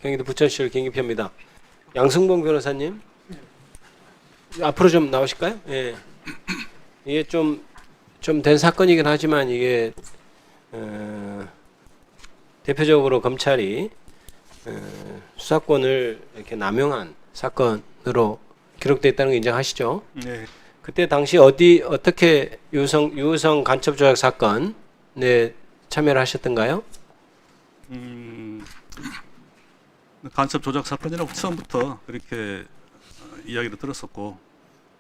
경기도 부천시를 김기표입니다. 양승봉 변호사님 앞으로 좀 나오실까요? 예. 이게 좀 된 사건이긴 하지만 이게 대표적으로 검찰이 수사권을 이렇게 남용한 사건으로 기록되어 있다는 거 인정하시죠? 네. 그때 당시 어떻게 유성 간첩 조작 사건에 참여를 하셨던가요? 간첩 조작 사건이라고 처음부터 그렇게 이야기를 들었었고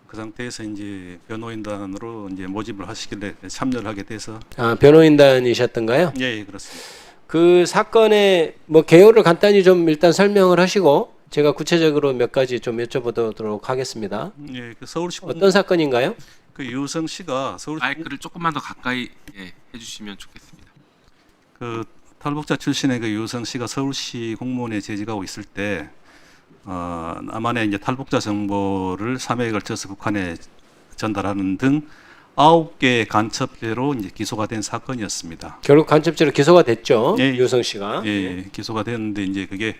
그 상태에서 이제 변호인단으로 이제 모집을 하시길래 참여를 하게 돼서 변호인단이셨던가요? 예, 그렇습니다. 그 사건의 뭐 개요를 간단히 좀 일단 설명을 하시고 제가 구체적으로 몇 가지 좀 여쭤보도록 하겠습니다. 예, 그 서울시 어떤 사건인가요? 그 유성 씨가 서울시 마이크를 조금만 더 가까이 해주시면 좋겠습니다. 그 탈북자 출신의 그 유성 씨가 서울시 공무원에 재직하고 있을 때 남한의 이제 탈북자 정보를 3회에 걸쳐서 북한에 전달하는 등 9개의 간첩죄로 이제 기소가 된 사건이었습니다. 결국 간첩죄로 기소가 됐죠. 예. 유성 씨가. 예, 기소가 됐는데 이제 그게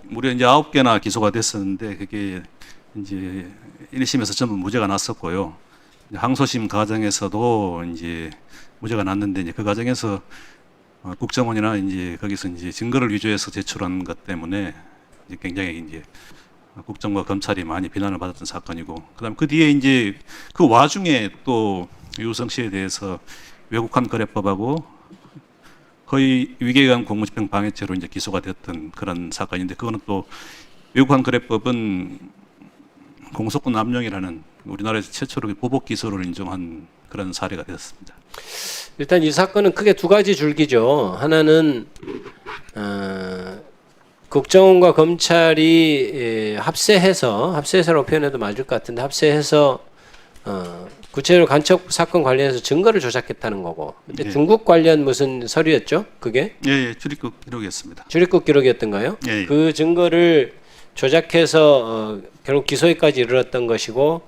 무려 이제 9개나 기소가 됐었는데 그게 이제 1심에서 전부 무죄가 났었고요. 이제 항소심 과정에서도 이제 무죄가 났는데 이제 그 과정에서 국정원이나 이제 거기서 이제 증거를 위조해서 제출한 것 때문에 이제 굉장히 이제 국정과 검찰이 많이 비난을 받았던 사건이고, 그다음 그 뒤에 이제 그 와중에 또 유성 씨에 대해서 외국환 거래법하고 거의 위계관 공무집행 방해죄로 이제 기소가 됐던 그런 사건인데, 그거는 또 외국환 거래법은 공소권 남용이라는 우리나라에서 최초로 보복 기소를 인정한 그런 사례가 되었습니다. 일단 이 사건은 크게 두 가지 줄기죠. 하나는 국정원과 검찰이 합세해서라고 표현해도 맞을 것 같은데 합세해서 구체적으로 간첩 사건 관련해서 증거를 조작했다는 거고. 근데 예. 중국 관련 무슨 서류였죠? 그게 예, 출입국 기록이었습니다. 출입국 기록이었던가요? 예, 예. 그 증거를 조작해서 결국 기소에까지 이르렀던 것이고,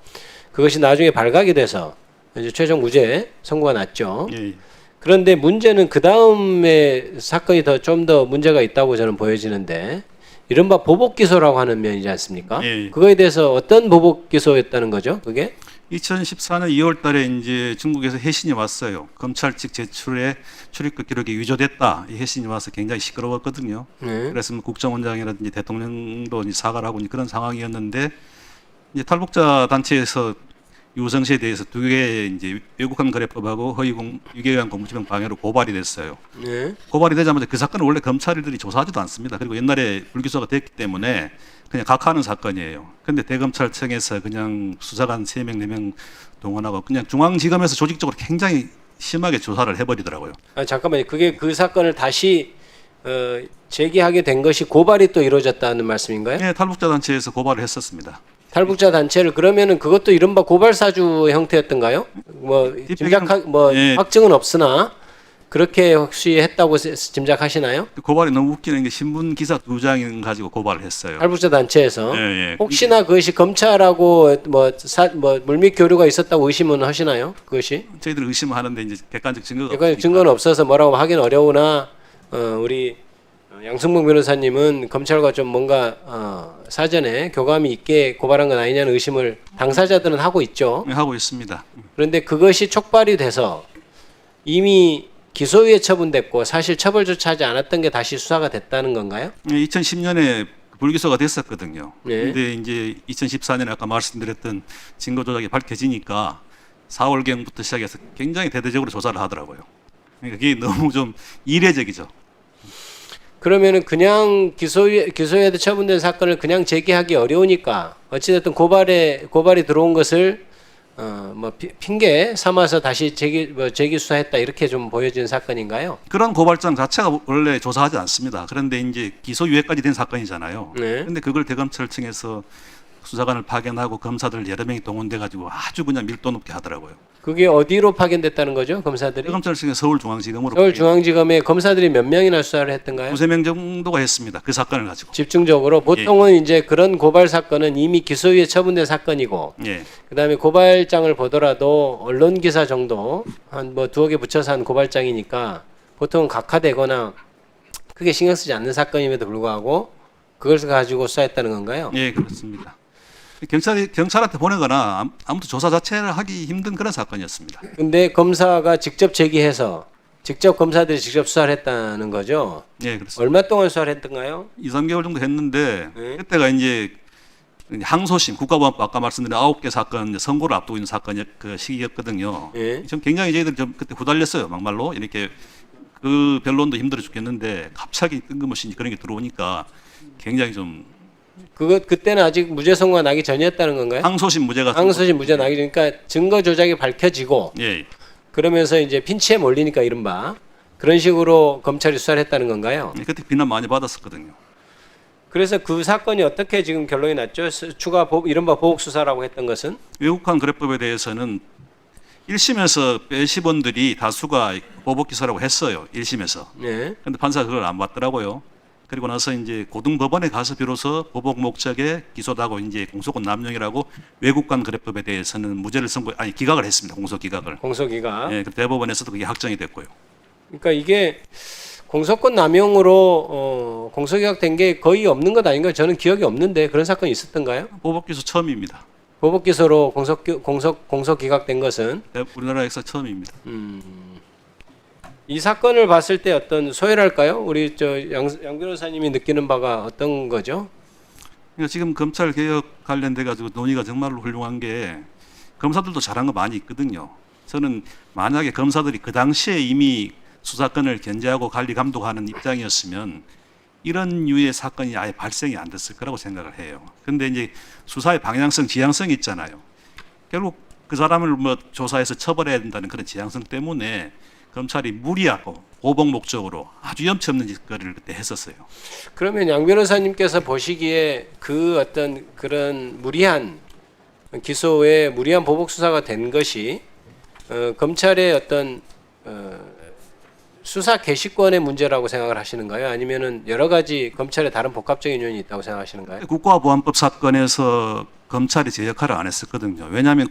그것이 나중에 발각이 돼서 이제 최종 무죄 선고가 났죠. 예, 예. 그런데 문제는 그 다음에 사건이 좀 더 문제가 있다고 저는 보여지는데, 이른바 보복 기소라고 하는 면이지 않습니까? 예, 예. 그거에 대해서 어떤 보복 기소였다는 거죠? 그게 2014년 2월 달에 이제 중국에서 해신이 왔어요. 검찰 측 제출에 출입국 기록이 위조됐다. 이 해신이 와서 굉장히 시끄러웠거든요. 네. 그래서 뭐 국정원장이라든지 대통령도 이제 사과를 하고 이제 그런 상황이었는데, 이제 탈북자 단체에서 유성 씨에 대해서 두 개의 이제 외국환 거래법하고 위계관 공무집행 방해로 고발이 됐어요. 네. 고발이 되자마자 그 사건은 원래 검찰들이 조사하지도 않습니다. 그리고 옛날에 불기소가 됐기 때문에 그냥 각하하는 사건이에요. 근데 대검찰청에서 그냥 수사관 3명, 4명 동원하고 그냥 중앙지검에서 조직적으로 굉장히 심하게 조사를 해버리더라고요. 잠깐만요. 그게 그 사건을 다시 제기하게 된 것이 고발이 또 이루어졌다는 말씀인가요? 예, 탈북자 단체에서 고발을 했었습니다. 탈북자 단체를 그러면은 그것도 이른바 고발 사주 형태였던가요? 뭐 예. 확증은 없으나 그렇게 혹시 했다고 짐작하시나요? 고발이 너무 웃기는 게 신문 기사 2장 가지고 고발을 했어요. 탈북자 단체에서 예, 예. 혹시나 그것이 검찰하고 뭐 물밑 교류가 있었다고 의심은 하시나요? 그것이 저희들 의심하는데 이제 객관적 증거가 객관적 증거는 없어서 뭐라고 하긴 어려우나 우리 양승봉 변호사님은 검찰과 좀 뭔가 사전에 교감이 있게 고발한 건 아니냐는 의심을 당사자들은 하고 있죠. 하고 있습니다. 그런데 그것이 촉발이 돼서 이미 기소유예 처분됐고 사실 처벌조차 하지 않았던 게 다시 수사가 됐다는 건가요? 2010년에 불기소가 됐었거든요. 네. 근데 이제 2014년에 아까 말씀드렸던 증거 조작이 밝혀지니까 4월경부터 시작해서 굉장히 대대적으로 조사를 하더라고요. 그러니까 그게 너무 좀 이례적이죠. 그러면은 그냥 기소유예 처분된 사건을 그냥 제기하기 어려우니까 어찌됐든 고발이 들어온 것을 뭐 핑계 삼아서 다시 재기 수사했다 이렇게 좀 보여지는 사건인가요? 그런 고발장 자체가 원래 조사하지 않습니다. 그런데 이제 기소유예까지 된 사건이잖아요. 네. 근데 그걸 대검찰청에서 수사관을 파견하고 검사들 여러 명이 동원돼 가지고 아주 그냥 밀도 높게 하더라고요. 그게 어디로 파견됐다는 거죠? 검사들이? 대검찰청에 서울중앙지검으로 서울중앙지검에 검사들이 몇 명이나 수사를 했던가요? 2~3명 정도가 했습니다. 그 사건을 가지고. 집중적으로 보통은 이제 그런 고발 사건은 이미 기소유예 처분된 사건이고, 예. 그다음에 고발장을 보더라도 언론 기사 정도 한 뭐 2개 붙여서 한 고발장이니까 보통은 각하되거나 크게 신경 쓰지 않는 사건임에도 불구하고 그것을 가지고 수사했다는 건가요? 예, 그렇습니다. 경찰한테 보내거나 아무튼 조사 자체를 하기 힘든 그런 사건이었습니다. 근데 검사가 직접 제기해서 직접 검사들이 직접 수사를 했다는 거죠. 예, 그렇습니다. 얼마 동안 수사를 했던가요? 2, 3개월 정도 했는데 네. 그때가 이제 항소심 국가보안법 아까 말씀드린 9개 사건 선고를 앞두고 있는 사건 그 시기였거든요. 예. 좀 굉장히 저희들 좀 그때 후달렸어요. 막말로 이렇게 그 변론도 힘들어 죽겠는데 갑자기 뜬금없이 그런 게 들어오니까 굉장히 좀 그때는 아직 무죄 선고가 나기 전이었다는 건가요? 항소심 무죄가 항소심 무죄 나기 전이니까 증거 조작이 밝혀지고 예, 그러면서 이제 핀치에 몰리니까 이른바 그런 식으로 검찰이 수사를 했다는 건가요? 예, 그때 비난 많이 받았었거든요. 그래서 그 사건이 어떻게 지금 결론이 났죠? 이른바 보복 수사라고 했던 것은 외국환 거래법에 대해서는 1심에서 배심원들이 다수가 보복 기소라고 했어요. 1심에서. 예. 근데 판사가 그걸 안 받더라고요. 그리고 나서 이제 고등법원에 가서 비로소 보복 목적의 기소다고 이제 공소권 남용이라고 외국관 거래법에 대해서는 무죄를 기각을 했습니다. 공소 기각을. 공소기가. 예, 그 대법원에서도 그게 확정이 됐고요. 그러니까 이게 공소권 남용으로 공소기각된 게 거의 없는 것 아닌가요? 저는 기억이 없는데 그런 사건이 있었던가요? 보복 기소 처음입니다. 보복 기소로 공소기각된 것은 우리나라에서 처음입니다. 이 사건을 봤을 때 어떤 소외랄까요? 우리 양 변호사님이 느끼는 바가 어떤 거죠? 그러니까 지금 검찰 개혁 관련돼 가지고 논의가 정말로 훌륭한 게 검사들도 잘한 거 많이 있거든요. 저는 만약에 검사들이 그 당시에 이미 수사권을 견제하고 관리 감독하는 입장이었으면 이런 유의 사건이 아예 발생이 안 됐을 거라고 생각을 해요. 그런데 이제 수사의 방향성, 지향성이 있잖아요. 결국 그 사람을 뭐 조사해서 처벌해야 된다는 그런 지향성 때문에 검찰이 무리하고 보복 목적으로 아주 염치 없는 짓거리를 그때 했었어요. 그러면 양 변호사님께서 보시기에 그 어떤 그런 무리한 기소에 무리한 보복 수사가 된 것이 검찰의 어떤 수사 개시권의 문제라고 생각을 하시는가요? 아니면은 여러 가지 검찰의 다른 복합적인 요인이 있다고 생각하시는가요? 국가보안법 사건에서 검찰이 제 역할을 안 했었거든요. 왜냐하면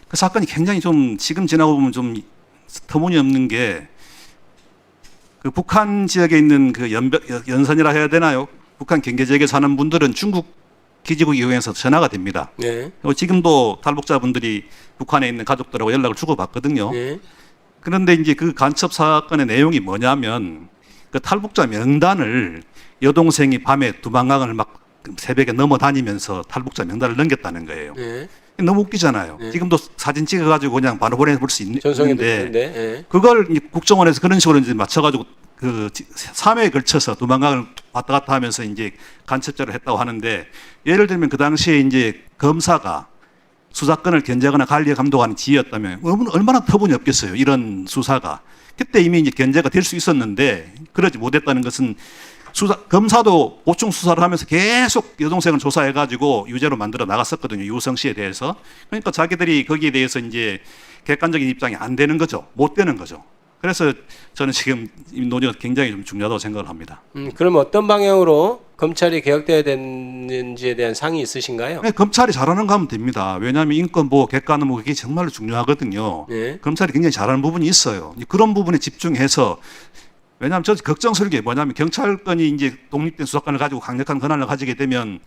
그 사건이 굉장히 좀 지금 지나고 보면 좀 터무니없는 게 그 북한 지역에 있는 그 연선이라 해야 되나요? 북한 경계 지역에 사는 분들은 중국 기지국 이용해서 전화가 됩니다. 네. 그리고 지금도 탈북자분들이 북한에 있는 가족들하고 연락을 주고받거든요. 네. 그런데 이제 그 간첩 사건의 내용이 뭐냐면 그 탈북자 명단을 여동생이 밤에 두만강을 막 새벽에 넘어다니면서 탈북자 명단을 넘겼다는 거예요. 네. 너무 웃기잖아요. 네. 지금도 사진 찍어가지고 그냥 바로 보내볼 수 전송이 있는데 됐는데. 네. 그걸 이제 국정원에서 그런 식으로 이제 맞춰가지고 그 3회에 걸쳐서 두만강을 왔다 갔다 하면서 이제 간첩죄를 했다고 하는데 예를 들면 그 당시에 이제 검사가 수사권을 견제하거나 관리 감독하는 지휘였다면 얼마나 터무니없겠어요. 이런 수사가. 그때 이미 이제 견제가 될 수 있었는데 그러지 못했다는 것은 검사도 보충 수사를 하면서 계속 여동생을 조사해가지고 유죄로 만들어 나갔었거든요. 유성 씨에 대해서. 그러니까 자기들이 거기에 대해서 이제 객관적인 입장이 안 되는 거죠. 못 되는 거죠. 그래서 저는 지금 이 논의가 굉장히 좀 중요하다고 생각을 합니다. 그럼 어떤 방향으로 검찰이 개혁돼야 되는지에 대한 상이 있으신가요? 네, 검찰이 잘하는 거 하면 됩니다. 왜냐하면 인권보호, 객관보호 그게 정말로 중요하거든요. 네. 검찰이 굉장히 잘하는 부분이 있어요. 그런 부분에 집중해서 왜냐하면 저 걱정스러운 게 뭐냐면 경찰권이 이제 독립된 수사권을 가지고 강력한 권한을 가지게 되면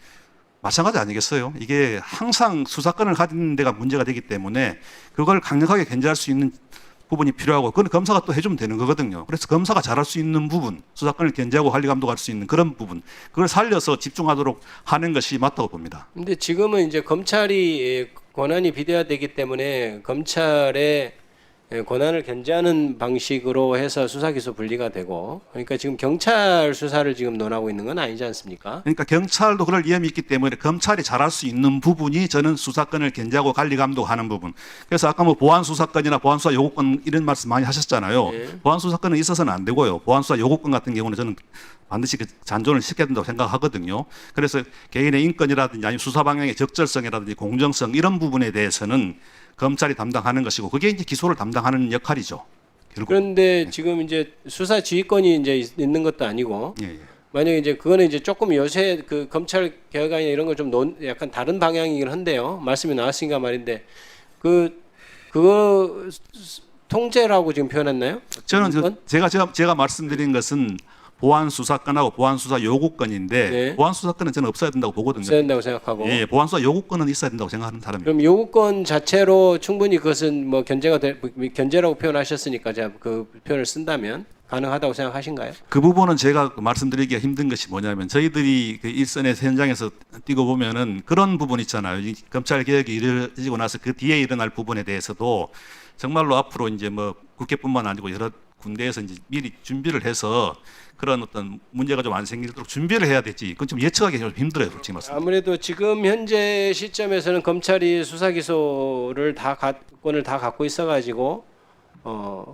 마찬가지 아니겠어요? 이게 항상 수사권을 가진 데가 문제가 되기 때문에 그걸 강력하게 견제할 수 있는 부분이 필요하고 그건 검사가 또 해주면 되는 거거든요. 그래서 검사가 잘할 수 있는 부분, 수사권을 견제하고 관리 감독할 수 있는 그런 부분, 그걸 살려서 집중하도록 하는 것이 맞다고 봅니다. 근데 지금은 이제 검찰이 권한이 비대화되기 때문에 검찰의 권한을 견제하는 방식으로 해서 수사 기소 분리가 되고 그러니까 지금 경찰 수사를 지금 논하고 있는 건 아니지 않습니까? 그러니까 경찰도 그럴 위험이 있기 때문에 검찰이 잘할 수 있는 부분이 저는 수사권을 견제하고 관리 감독하는 부분. 그래서 아까 뭐 보안 수사권이나 보안 수사 요구권 이런 말씀 많이 하셨잖아요. 네. 보안 수사권은 있어서는 안 되고요. 보안 수사 요구권 같은 경우는 저는 반드시 그 잔존을 시켜야 된다고 생각하거든요. 그래서 개인의 인권이라든지 아니면 수사 방향의 적절성이라든지 공정성 이런 부분에 대해서는 검찰이 담당하는 것이고 그게 이제 기소를 담당하는 역할이죠. 결국. 그런데 지금 이제 수사 지휘권이 이제 있는 것도 아니고 예, 예. 만약에 이제 그거는 이제 조금 요새 그 검찰 개혁안이나 이런 걸 좀 약간 다른 방향이긴 한데요. 말씀이 나왔으니까 말인데 그거 통제라고 지금 표현했나요? 저는 제가 말씀드린 것은 보안 수사권하고 보안 수사 요구권인데 네. 보안 수사권은 저는 없어야 된다고 보거든요. 있어야 된다고 생각하고. 예, 보안 수사 요구권은 있어야 된다고 생각하는 사람입니다. 그럼 요구권 자체로 충분히 그것은 뭐 견제라고 표현하셨으니까 제가 그 표현을 쓴다면 가능하다고 생각하신가요? 그 부분은 제가 말씀드리기가 힘든 것이 뭐냐면 저희들이 그 일선의 현장에서 뛰고 보면은 그런 부분 있잖아요. 이 검찰 개혁이 이루어지고 나서 그 뒤에 일어날 부분에 대해서도 정말로 앞으로 이제 뭐 국회뿐만 아니고 여러 군대에서 이제 미리 준비를 해서 그런 어떤 문제가 좀 안 생기도록 준비를 해야 되지. 그건 좀 예측하기 좀 힘들어요, 솔직히 말씀. 아무래도 지금 현재 시점에서는 검찰이 수사 기소를 권을 다 갖고 있어가지고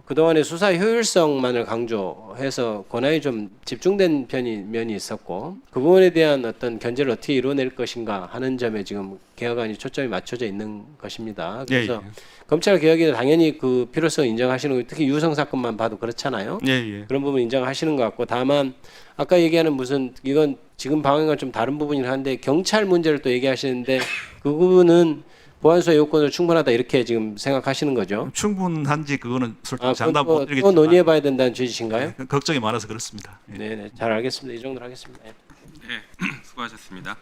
그동안의 수사 효율성만을 강조해서 권한이 좀 집중된 면이 있었고 그 부분에 대한 어떤 견제를 어떻게 이루어낼 것인가 하는 점에 지금 개혁안이 초점이 맞춰져 있는 것입니다. 그래서 예, 예. 검찰 개혁이 당연히 그 필요성을 인정하시는 거 특히 유성 사건만 봐도 그렇잖아요. 예, 예. 그런 부분 인정하시는 것 같고 다만 아까 얘기하는 무슨 이건 지금 방향과 좀 다른 부분이긴 한데 경찰 문제를 또 얘기하시는데 그 부분은 보안수사 요건을 충분하다 이렇게 지금 생각하시는 거죠? 충분한지 그거는 솔직히 아, 장담 또 못 드리겠지만 논의해봐야 된다는 취지신가요? 걱정이 많아서 그렇습니다. 예. 네, 잘 알겠습니다. 이 정도로 하겠습니다. 예. 네, 수고하셨습니다.